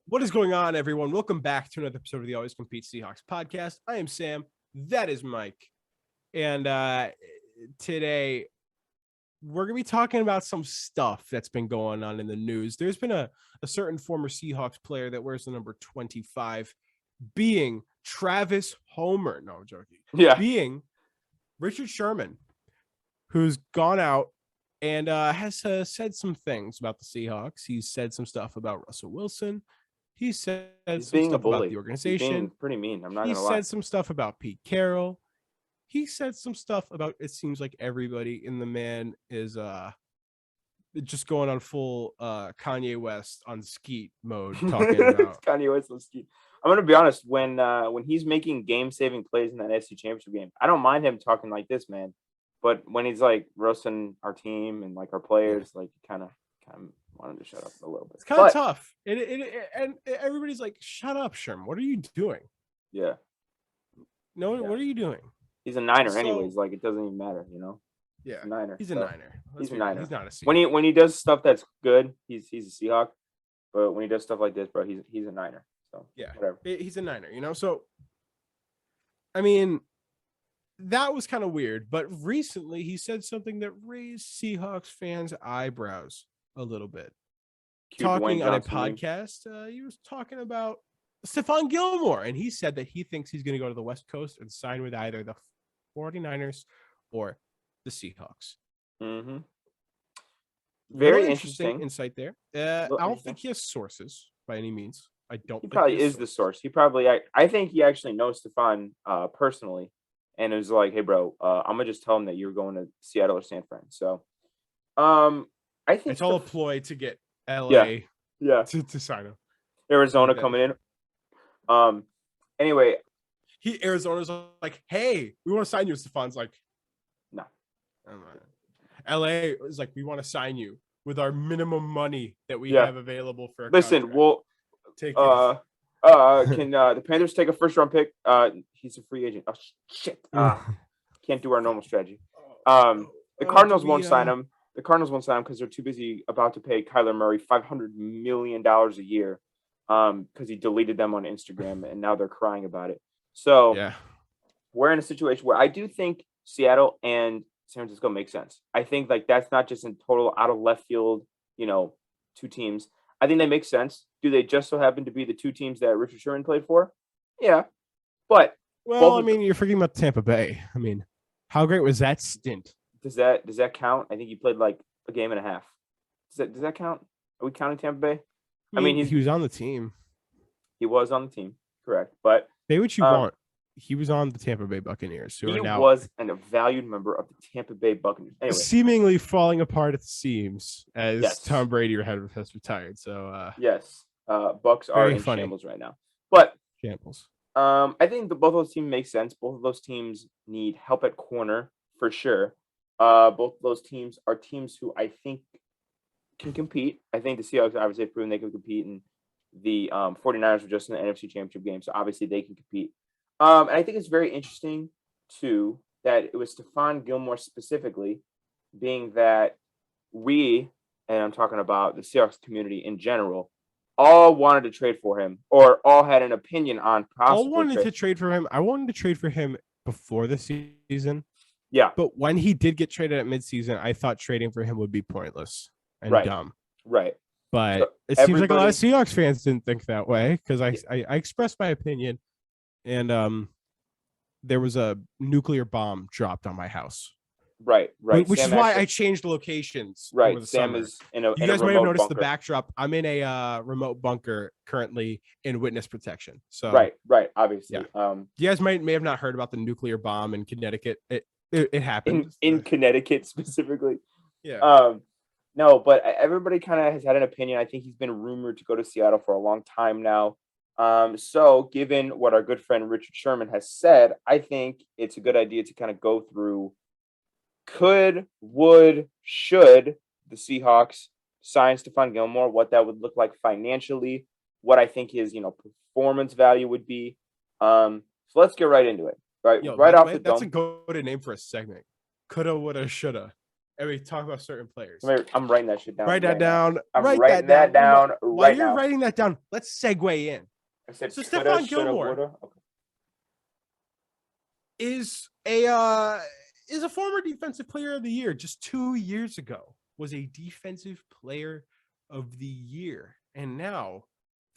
What is going on, everyone? Welcome back to another episode of the Always Compete Seahawks podcast. I am Sam. That is Mike. And today we're going to be talking about some stuff that's been going on in the news. There's been a certain former Seahawks player that wears the number 25, being Travis Homer. No, I'm joking. Yeah. Being Richard Sherman, who's gone out and has said some things about the Seahawks. He's said some stuff about Russell Wilson. He said some stuff about the organization. He's being pretty mean. I'm not he gonna lie. said some stuff about Pete Carroll. He said some stuff about, it seems like everybody in the man is just going on full Kanye West on skeet mode, talking about Kanye West on skeet. I'm gonna be honest, when he's making game-saving plays in that NFC Championship game, I don't mind him talking like this, man. But when he's like roasting our team and like our players, like kind of wanted to shut up a little bit. It's kind of tough. And everybody's like, "Shut up, Sherman. What are you doing?" Yeah. No, Yeah. What are you doing? He's a Niner, anyways. Like, it doesn't even matter, you know. Yeah, he's a Niner. He's a Niner. He's a Niner. He's not a Seahawk. When he does stuff that's good, he's a Seahawk. But when he does stuff like this, bro, he's a Niner. So yeah, whatever. He's a Niner, you know. So, I mean, that was kind of weird. But recently, he said something that raised Seahawks fans' eyebrows a little bit. Talking on a podcast, he was talking about Stephon Gilmore, and he said that he thinks he's going to go to the West Coast and sign with either the 49ers or the Seahawks. Mm-hmm. Very interesting insight there. I don't think he has sources by any means. I don't. He probably is the source. He probably. I think he actually knows Stephon personally, and it was like, "Hey, bro, I'm gonna just tell him that you're going to Seattle or San Fran." So, I think it's all a ploy to get LA, to sign him. Arizona coming in. Anyway, Arizona's like, "Hey, we want to sign you." Stephon's like, "No." LA is like, "We want to sign you with our minimum money that we have available for." Listen, we'll take. Can the Panthers take a first-round pick? He's a free agent. Oh shit! Can't do our normal strategy. The Cardinals won't sign him. The Cardinals won't sign him because they're too busy about to pay Kyler Murray $500 million a year because he deleted them on Instagram, and now they're crying about it. So we're in a situation where I do think Seattle and San Francisco make sense. I think like that's not just in total out of left field, two teams. I think they make sense. Do they just so happen to be the two teams that Richard Sherman played for? Yeah. But you're forgetting about Tampa Bay. I mean, how great was that stint? Does that count? I think he played like a game and a half. Does that count? Are we counting Tampa Bay? I mean, he was on the team. He was on the team, correct. But say what you want. He was on the Tampa Bay Buccaneers. He was a valued member of the Tampa Bay Buccaneers. Anyway. Seemingly falling apart at the seams as Tom Brady has retired. So yes, Bucs are in shambles right now. But shambles. I think both of those teams make sense. Both of those teams need help at corner for sure. Both of those teams are teams who I think can compete. I think the Seahawks obviously have proven they can compete, and the 49ers were just in the NFC Championship game, so obviously they can compete. And I think it's very interesting, too, that it was Stephon Gilmore specifically, being that we, and I'm talking about the Seahawks community in general, all wanted to trade for him, or all had an opinion on possibly. All wanted to trade for him. I wanted to trade for him before the season. Yeah. But when he did get traded at midseason, I thought trading for him would be pointless and dumb. Right. But so it seems like a lot of Seahawks fans didn't think that way because I expressed my opinion. And there was a nuclear bomb dropped on my house. Right. Which is why I changed locations. Right. Sam is in a. You guys might have noticed the backdrop. I'm in a remote bunker currently in witness protection. So right. Obviously. Yeah. You guys may have not heard about the nuclear bomb in Connecticut. It happened in Connecticut specifically. Yeah. No, but everybody kind of has had an opinion. I think he's been rumored to go to Seattle for a long time now. So given what our good friend Richard Sherman has said, I think it's a good idea to kind of go through could, would, should the Seahawks sign Stephon Gilmore, what that would look like financially, what I think his, performance value would be. So let's get right into it. Right, Yo, right off the that's dome. a good name for a segment. Coulda, woulda, shoulda. and we talk about certain players. I'm writing that shit down. Write that down. I'm write writing that down While right you're now. writing that down, let's segue in. I said, so shoulda, Stephon shoulda, Gilmore woulda. Okay. is a former defensive player of the year. Just 2 years ago was a defensive player of the year, and now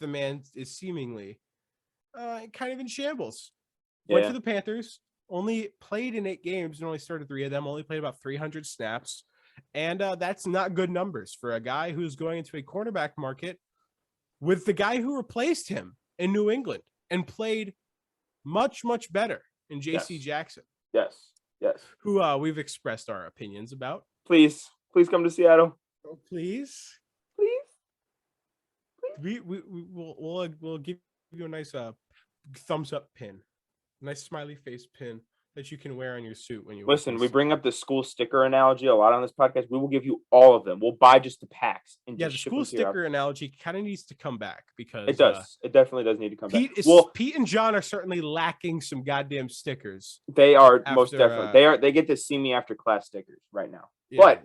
the man is seemingly kind of in shambles. Went to the Panthers, only played in 8 games and only started 3 of them. Only played about 300 snaps, and that's not good numbers for a guy who's going into a cornerback market with the guy who replaced him in New England and played much, much better in J.C. Jackson. Yes. Who we've expressed our opinions about. Please come to Seattle. Oh, please. We'll give you a nice thumbs up pin, nice smiley face pin that you can wear on your suit when you listen. We bring up the school sticker analogy a lot on this podcast. We will give you all of them. We'll buy just the packs and the school sticker analogy kind of needs to come back because it does. It definitely does need to come back. Pete and John are certainly lacking some goddamn stickers. They are most definitely. They get to see me after class stickers right now. But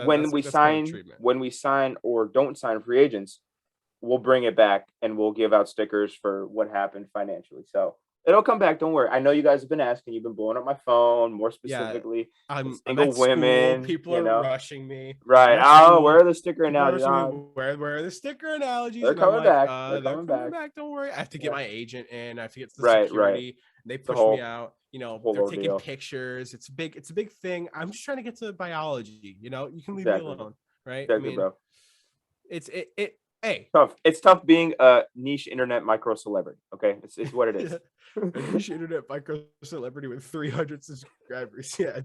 when we sign or don't sign free agents, we'll bring it back and we'll give out stickers for what happened financially. So it'll come back. Don't worry. I know you guys have been asking. You've been blowing up my phone. More specifically, single women. People are rushing me. Right. Oh, where are the sticker analogies? Where are the sticker analogies? They're coming back. They're coming back. Don't worry. I have to get my agent in. I have to get the security. Right. They push me out. They're taking pictures. It's a big thing. I'm just trying to get to biology. You can leave me alone. Right. Exactly, bro. Hey, tough. It's tough being a niche internet micro celebrity. Okay, it's what it is. A niche internet micro celebrity with 300 subscribers. Yeah.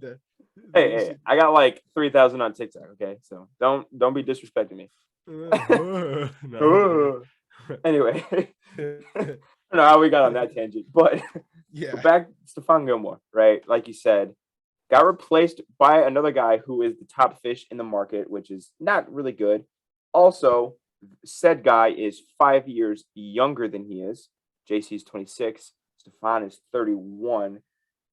Hey, I got like 3,000 on TikTok. Okay, so don't be disrespecting me. Anyway, I don't know how we got on that tangent, but back to Stephon Gilmore, right? Like you said, got replaced by another guy who is the top fish in the market, which is not really good. Also, said guy is 5 years younger than he is. JC's 26. Stephon is 31.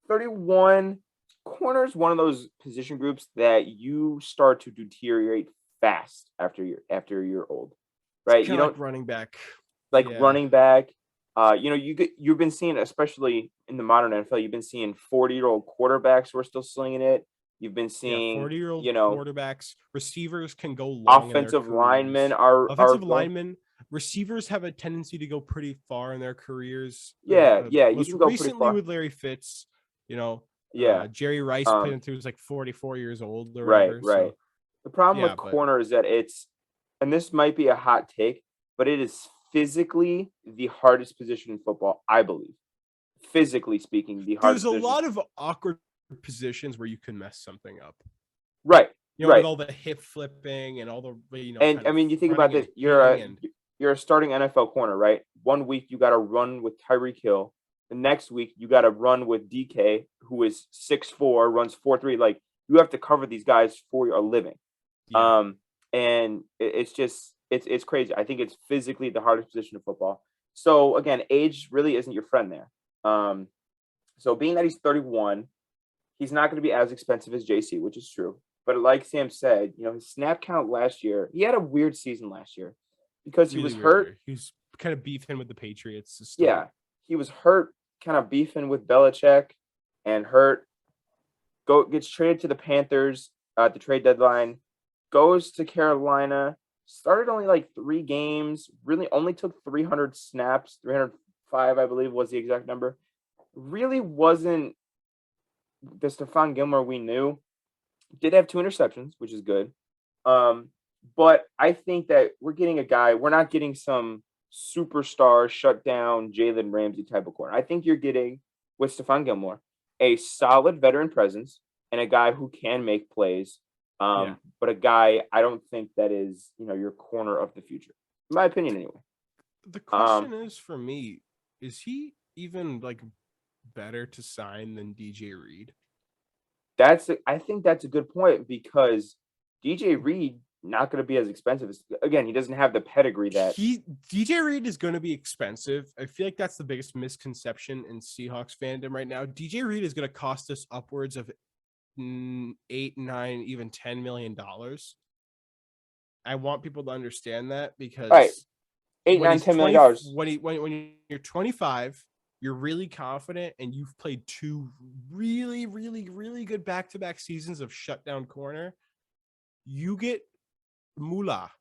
31. Corner is one of those position groups that you start to deteriorate fast after you're old, right? You don't like running back, running back. You've been seeing, especially in the modern NFL, you've been seeing 40-year-old quarterbacks who are still slinging it. You've been seeing 40-year-old quarterbacks, receivers can go long. Offensive linemen linemen. Receivers have a tendency to go pretty far in their careers. You can go recently pretty far. With Larry Fitz, Jerry Rice played until he was like 44 years old. Or whatever, right. So, the problem with corner is that and this might be a hot take, but it is physically the hardest position in football, I believe. Physically speaking, the hardest. There's a lot of awkward positions where you can mess something up. Right. With all the hip flipping and all the And I mean, you think about this: you're a starting NFL corner, right? 1 week you got to run with Tyreek Hill. The next week you got to run with DK, who is 6'4", runs 4.3. Like, you have to cover these guys for a living. Yeah. And it's just it's crazy. I think it's physically the hardest position in football. So again, age really isn't your friend there. So being that he's 31. He's not going to be as expensive as JC, which is true. But like Sam said, his snap count last year, he had a weird season last year because he was hurt. He was kind of beefing with the Patriots. Yeah, he was hurt, kind of beefing with Belichick and hurt. Gets traded to the Panthers at the trade deadline, goes to Carolina, started only like 3 games, really only took 300 snaps, 305, I believe was the exact number. Really wasn't the Stephon Gilmore we knew. Did have 2 interceptions, which is good. But I think that we're getting a guy, we're not getting some superstar shutdown Jalen Ramsey type of corner. I think you're getting, with Stephon Gilmore, a solid veteran presence and a guy who can make plays. But a guy I don't think that is, your corner of the future. In my opinion, anyway. The question is, for me, is he even better to sign than DJ Reed? I think that's a good point, because DJ Reed not going to be as expensive. Again, he doesn't have the pedigree that DJ Reed is going to be expensive. I feel like that's the biggest misconception in Seahawks fandom right now. DJ Reed is going to cost us upwards of $8, 9, even $10 million. I want people to understand that because All right, 8, when 9, he's $10 20, million. when you're 25, you're really confident and you've played 2 really, really, really good back-to-back seasons of shutdown corner. You get moolah.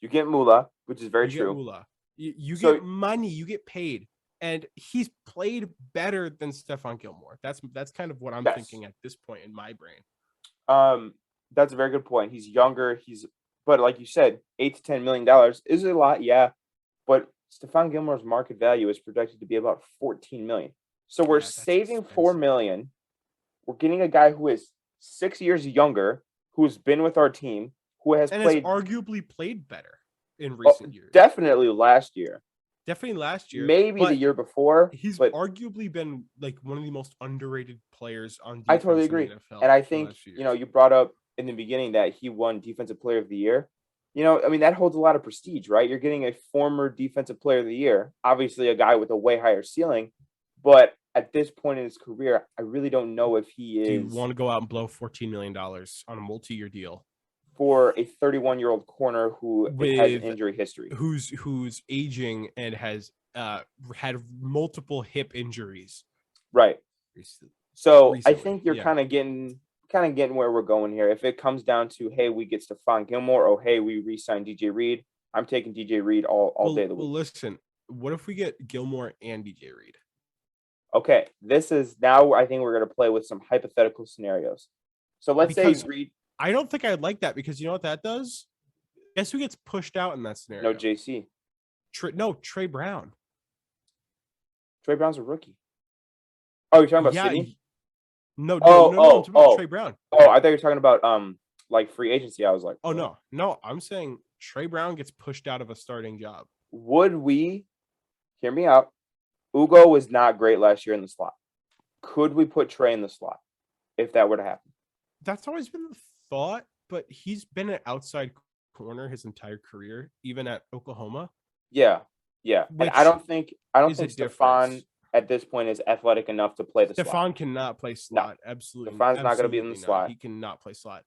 You get moolah, which is very You true. get moolah. You So- get money. You get paid. And he's played better than Stephon Gilmore. That's kind of what I'm Yes. thinking at this point in my brain. That's a very good point. He's younger. But like you said, $8 to $10 million is a lot, yeah. But Stephon Gilmore's market value is projected to be about $14 million. So we're saving $4 million. We're getting a guy who is 6 years younger, who's been with our team, who has played arguably played better in recent years. Definitely last year. Definitely last year. Maybe the year before. He's but arguably been like one of the most underrated players on defense. I totally agree. In the NFL and I think, you brought up in the beginning that he won Defensive Player of the Year. That holds a lot of prestige, right? You're getting a former Defensive Player of the Year, obviously a guy with a way higher ceiling. But at this point in his career, I really don't know if he is. Do you want to go out and blow $14 million on a multi-year deal for a 31-year-old corner who has injury history, who's aging and has had multiple hip injuries? Right. So recently, I think you're kind of getting where we're going here. If it comes down to, hey, we get Stephon Gilmore, or hey, we re-sign DJ Reed, I'm taking DJ Reed all day of the week. Well, listen, what if we get Gilmore and DJ Reed? Okay, this is now. I think we're going to play with some hypothetical scenarios. So let's say Reed. I don't think I'd like that because you know what that does? Guess who gets pushed out in that scenario? No, JC. Trey Brown. Trey Brown's a rookie. Oh, you're talking about Sydney? No. I'm talking about Trey Brown. Oh, I thought you were talking about like free agency. I was like, oh no. I'm saying Trey Brown gets pushed out of a starting job. Would we? Hear me out. Ugo was not great last year in the slot. Could we put Trey in the slot if that were to happen? That's always been the thought, but he's been an outside corner his entire career, even at Oklahoma. Yeah. And I don't think Stephon at this point is athletic enough to play the slot. Stephon cannot play slot. No. Absolutely. Stephon's not going to be in the slot. He cannot play slot.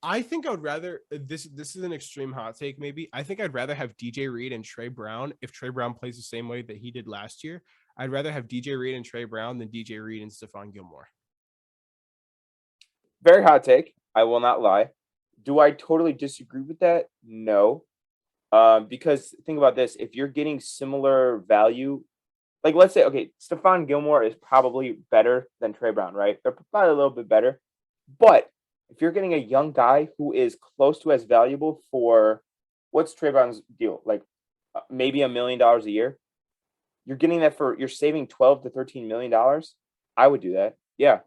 I think I would rather this is an extreme hot take, maybe. I think I'd rather have DJ Reed and Trey Brown if Trey Brown plays the same way that he did last year. I'd rather have DJ Reed and Trey Brown than DJ Reed and Stephon Gilmore. Very hot take. I will not lie. Do I totally disagree with that? No. Because think about this. If you're getting similar value, like let's say, okay, Stephon Gilmore is probably better than Trey Brown, right? They're probably a little bit better. But if you're getting a young guy who is close to as valuable for what's Trey Brown's deal? Like maybe $1 million a year. You're getting that you're saving $12 to $13 million. I would do that. Yeah.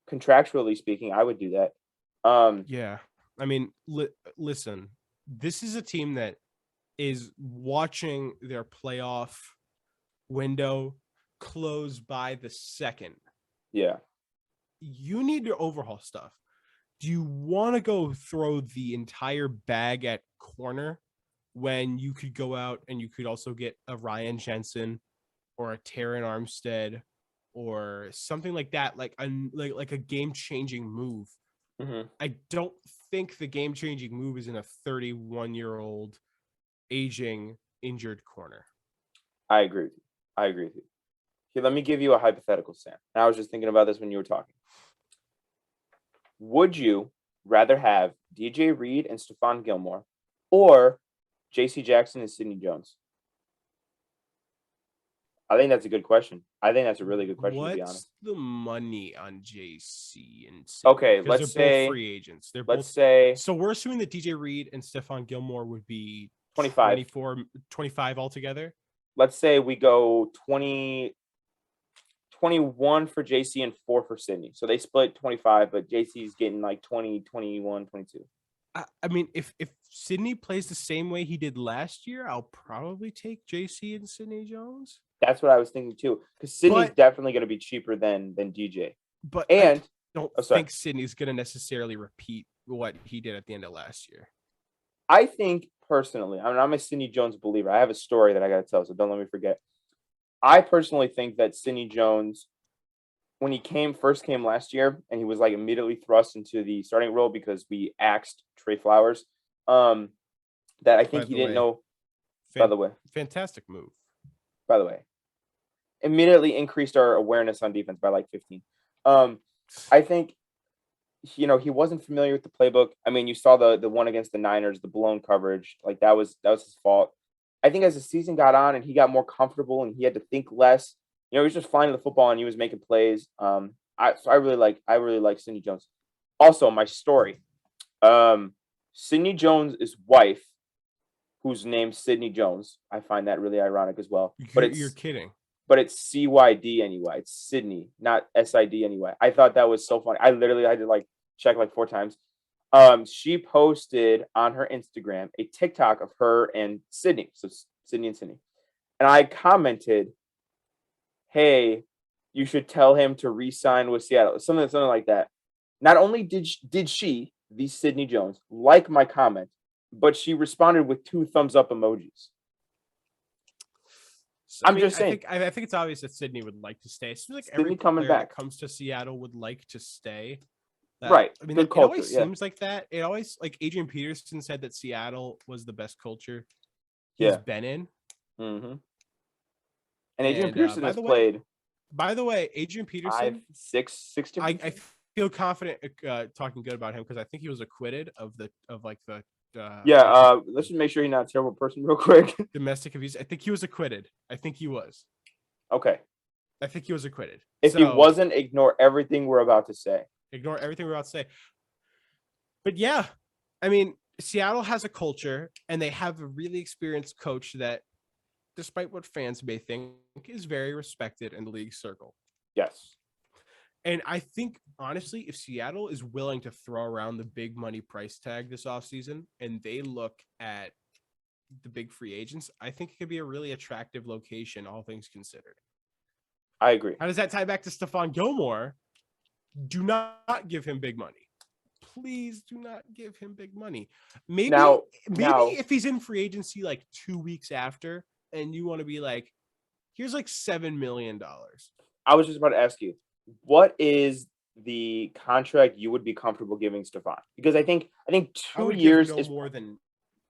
Contractually speaking, I would do that. Yeah. I mean, listen, this is a team that is watching their playoff window close by the second. Yeah. You need to overhaul stuff. Do you want to go throw the entire bag at corner when you could go out and you could also get a Ryan Jensen or a Terran Armstead or something like that, like a game-changing move? Mm-hmm. I don't think the game-changing move is in a 31-year-old aging injured corner. I agree with you. Here, let me give you a hypothetical, Sam. And I was just thinking about this when you were talking. Would you rather have DJ Reed and Stephon Gilmore or JC Jackson and Sidney Jones? I think that's a good question. I think that's a really good question, to be honest. What's the money on JC and Sidney? Okay, let's say both free agents. So we're assuming that DJ Reed and Stephon Gilmore would be 25 altogether. Let's say we go 21 for JC and 4 for Sidney. So they split 25, but JC's getting like 20, 21, 22. I mean, if Sidney plays the same way he did last year, I'll probably take JC and Sidney Jones. That's what I was thinking too, because Sidney's definitely going to be cheaper than DJ. But I don't think Sidney's going to necessarily repeat what he did at the end of last year. I think personally, I'm a Sidney Jones believer. I have a story that I got to tell, so don't let me forget. I personally think that Sidney Jones, when he first came last year, and he was like immediately thrust into the starting role because we axed Trey Flowers. That I think he didn't know. By the way, fantastic move. By the way, immediately increased our awareness on defense by like 15. I think, he wasn't familiar with the playbook. I mean, you saw the one against the Niners, the blown coverage, like that was his fault. I think as the season got on and he got more comfortable and he had to think less, he was just flying the football and he was making plays. I really like Sidney Jones. Also, my story. Sidney Jones' wife, whose name's Sidney Jones. I find that really ironic as well. But you're kidding. But it's CYD anyway. It's Sydney, not SID anyway. I thought that was so funny. I literally had to like check like 4 times. She posted on her Instagram a TikTok of her and Sydney. So Sydney and Sydney. And I commented, hey, you should tell him to re-sign with Seattle. Something like that. Not only did she, the Sidney Jones, like my comment, but she responded with 2 thumbs up emojis. I'm just saying. I think it's obvious that Sydney would like to stay. It seems like Sydney every coming player back that comes to Seattle would like to stay. Right. I mean, it always seems like that. It always, like Adrian Peterson said that Seattle was the best culture he's been in. Mm-hmm. And Adrian Peterson has played. By the way, Adrian Peterson, 6 I feel confident talking good about him because I think he was acquitted of the. Let's just make sure he's not a terrible person real quick. Domestic abuse. I think he was acquitted. I think he was. Okay. I think he was acquitted. If he wasn't, ignore everything we're about to say. Ignore everything we're about to say. But yeah, I mean, Seattle has a culture and they have a really experienced coach that, despite what fans may think, is very respected in the league circle. Yes. And I think, honestly, if Seattle is willing to throw around the big money price tag this offseason and they look at the big free agents, I think it could be a really attractive location, all things considered. I agree. How does that tie back to Stephon Gilmore? Do not give him big money. Please do not give him big money. Maybe if he's in free agency like 2 weeks after and you want to be like, here's like $7 million. I was just about to ask you, what is the contract you would be comfortable giving Stephon? Because I think 2 years is more than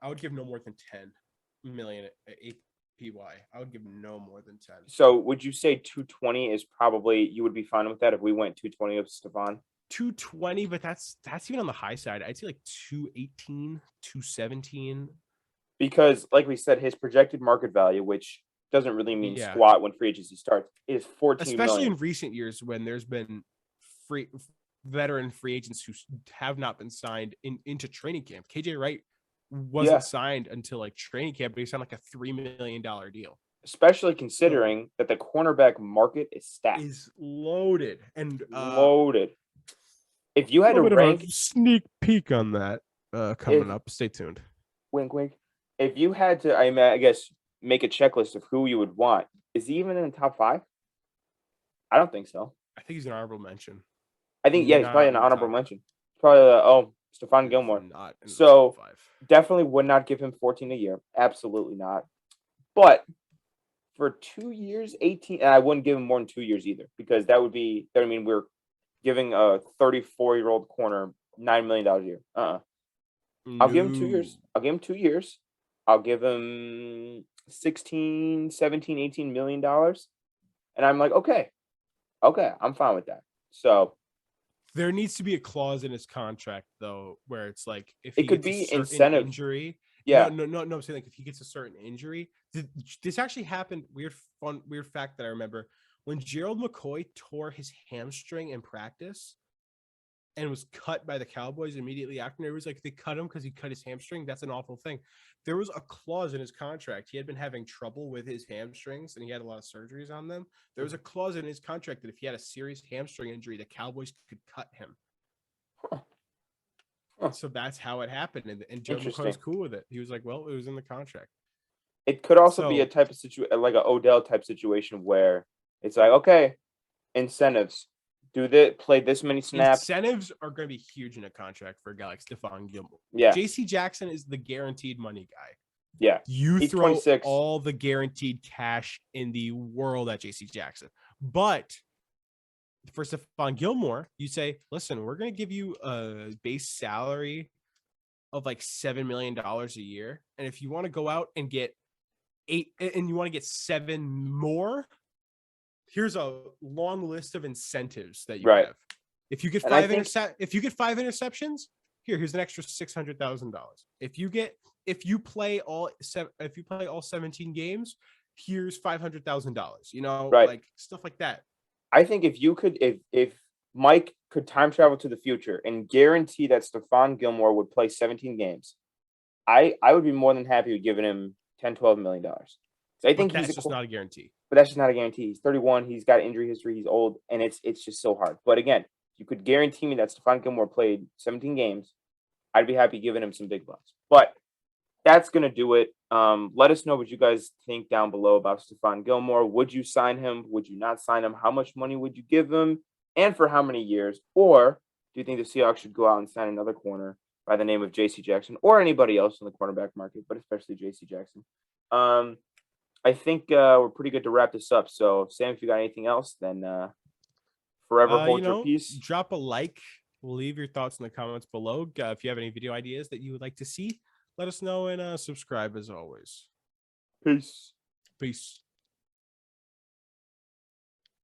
I would give no more than 10 million APY. I would give no more than 10. So would you say 220 is probably, you would be fine with that if we went 220 of Stephon? 220, but that's even on the high side. I'd say like 218, 217. Because like we said, his projected market value, which doesn't really mean squat when free agency starts, is 14 especially million. In recent years when there's been veteran free agents who have not been signed into training camp. KJ Wright wasn't signed until like training camp, but he signed like a $3 million deal. Especially considering that the cornerback market is stacked. Is loaded and loaded. If you had to rank, a sneak peek on that coming up, stay tuned. Wink, wink. If you had to, I guess, make a checklist of who you would want, is he even in the top 5? I don't think so. I think he's an honorable mention. I think he's probably an honorable mention. Probably Stephon Gilmore. Not in the top 5. Definitely would not give him 14 a year. Absolutely not. But for 2 years, 18, and I wouldn't give him more than 2 years either, because that would mean we're giving a 34-year-old corner $9 million a year. I'll give him 2 years. I'll give him 16, 17, 18 million dollars. And I'm like, okay, I'm fine with that. So there needs to be a clause in his contract though, where it's like if it could be incentive injury. Yeah. No. I'm saying like if he gets a certain injury. This actually happened. Weird fact that I remember when Gerald McCoy tore his hamstring in practice and was cut by the Cowboys immediately after. It was like they cut him because he cut his hamstring. That's an awful thing. There was a clause in his contract. He had been having trouble with his hamstrings and he had a lot of surgeries on them. There was a clause in his contract that if he had a serious hamstring injury, the Cowboys could cut him. So that's how it happened. And Joe McCoy was cool with it. He was like, well, it was in the contract. It could also be a type of situation, like an Odell type situation where it's like, okay, incentives. Play this many snaps. Incentives are going to be huge in a contract for a guy like Stephon Gilmore. Yeah. JC Jackson is the guaranteed money guy. Yeah. He's throw 26. All the guaranteed cash in the world at JC Jackson. But for Stephon Gilmore, you say, listen, we're going to give you a base salary of like $7 million a year. And if you want to go out and get 8 and you want to get 7 more, here's a long list of incentives that you have. If you get 5 interceptions, here's an extra $600,000. If you play all 17 games, here's $500,000. Like stuff like that. I think if Mike could time travel to the future and guarantee that Stephon Gilmore would play 17 games, I would be more than happy with giving him $10-12 million. I think that's just not a guarantee. But that's just not a guarantee. He's 31. He's got injury history. He's old, and it's just so hard. But again, you could guarantee me that Stephon Gilmore played 17 games, I'd be happy giving him some big bucks. But that's going to do it. Let us know what you guys think down below about Stephon Gilmore. Would you sign him? Would you not sign him? How much money would you give him? And for how many years? Or do you think the Seahawks should go out and sign another corner by the name of J.C. Jackson or anybody else in the cornerback market, but especially J.C. Jackson? I think we're pretty good to wrap this up. So, Sam, if you got anything else, then forever hold your peace. Drop a like. Leave your thoughts in the comments below. If you have any video ideas that you would like to see, let us know, and subscribe as always. Peace. Peace.